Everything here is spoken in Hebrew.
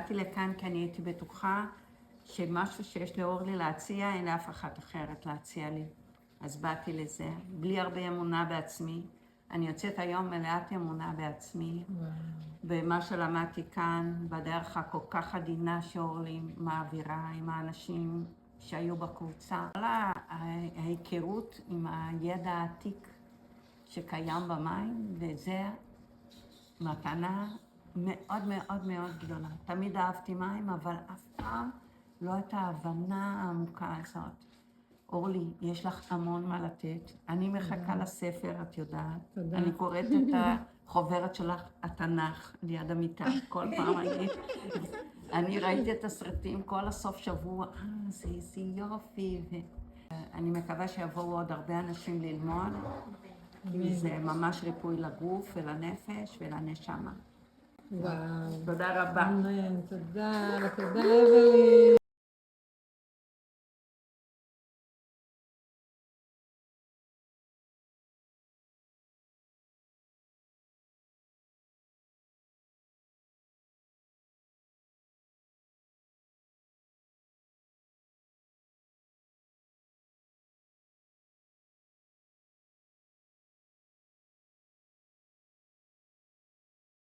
באתי לכאן כי אני הייתי בטוחה שמשהו שיש לאורלי להציע, אין לאף אחת אחרת להציע לי. אז באתי לזה, בלי הרבה אמונה בעצמי. אני יוצאת היום מלאת אמונה בעצמי, במה שלמדתי כאן, בדרך הכל כך עדינה שאורלי מעבירה עם האנשים שהיו בקבוצה. כל ההיכרות עם הידע העתיק שקיים במים, וזה מתנה מאוד מאוד מאוד גדולה. תמיד אהבתי מים, אבל אף פעם לא את ההבנה העמוקה הזאת. אורלי, יש לך המון מה לתת. אני מחכה לספר, את יודעת. תודה. אני קוראת את החוברת שלך, התנ"ך, ליד המיטה, כל פעם אני ראיתי את הסרטים כל הסוף שבוע, זה יופי. אני מקווה שיבואו עוד הרבה אנשים ללמוד, כי זה ממש ריפוי לגוף ולנפש ולנשמה. וואו. תודה רבה. אמן, תודה, תודה אבלי.